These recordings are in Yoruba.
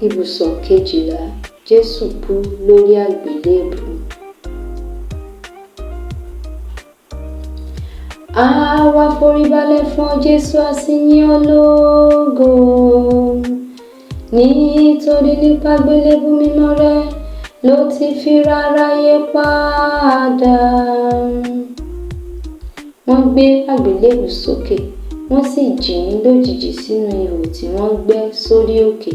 Ibùsọ̀ 12. Jésù kú lórí àgbélébùú. A wá foríbalẹ̀ fún ọ Jésù, a sì yìn ọ́ lógo. Nítorí nípa àgbélébùú mímọ́ rẹ ló ti fi ra aráyé padà. Wọ́n gbé àgbélébùú sókè, wọ́n sì jì í lójijì sínú ihò tí wọ́n gbẹ́ sórí òkè.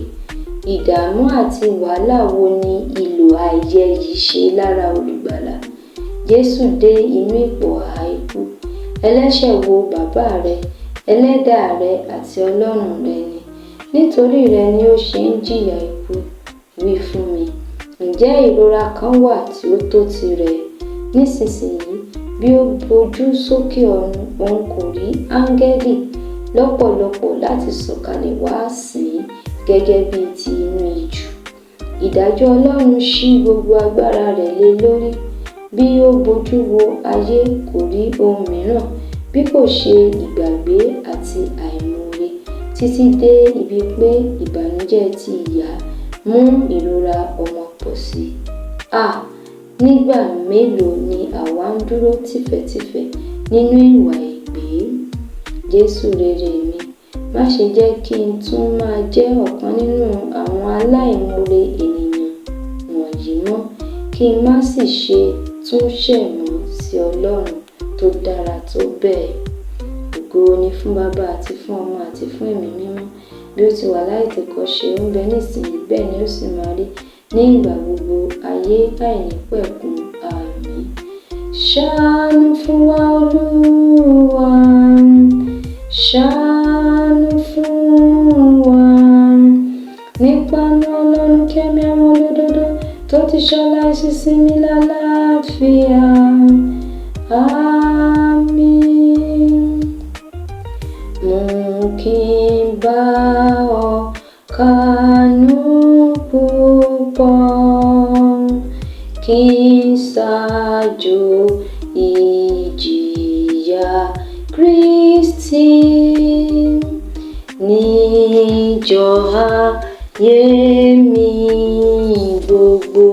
Ìdààmú àti wàhálà wo ni ìlò àìyẹ yìí ṣe lára olùgbàlà? Jésù dé inú ipò àìkú. Ẹlẹ́ṣẹ̀ wo bàbá rẹ, ẹlẹ́dàá rẹ àti Ọlọ́run rẹ ni? Nítorí rẹ ni ó ṣe ń jìyà ikú. Wí fún mi, ǹjẹ́ ìrora kan wà tí ó tó tirẹ̀? Nísinsìnyí, bí ó bojú sókè ọ̀run, òun kò rí áńgẹ́lì lọ́pọ̀lọpọ̀ láti sọ̀kalẹ̀ wá sìn ín gẹ́gẹ́ bíi ti inú ijù. Ìdájọ́ Ọlọ́run ṣí gbogbo agbára rẹ̀ lé lórí. Bí ó bojú wo ayé, kò rí ohun mìíràn bí kò ṣe ìgbàgbé àti àìmoore, títí dé ibi pé ìbànújẹ́ ti ìyá mú ìrora ọmọ pọ̀ sí i. Nígbà mélòó ni àwa ń dúró tìfẹ́tìfẹ́ nínú ìwà ègbé? Jésù rere mi, má ṣe jẹ́ kí n tún máa jẹ́ ọ̀kan nínú àwọn aláìmoore ènìyàn wọ̀nyí mọ́, kí n má sì ṣe tún ṣẹ̀ mọ́ sí Ọlọ́run tó dára tó bẹ́ẹ̀. Ògo ni fún Baba àti fún Ọmọ àti fún Ẹ̀mí Mímọ́, bí ó ti wà láìtèkọ́ṣe, ó ń bẹ nísinsìnyí, bẹ́ẹ̀ ni ó sì máa rí ní ìgbà gbogbo, ayé àìnípẹ̀kun. Àmín. Ṣàánú fún wa Olúwa, ṣàánú fún wa. Nípa náà Ọlọ́run kẹ́mi àwọn olódodo tó ti ṣaláìsí sinmi lálàáfíà. Àmín. Mú kí n bá ọ kánú púpọ̀, kí n ṣáájú ìjìyà Kristi níjọ́ ayé mi gbogbo.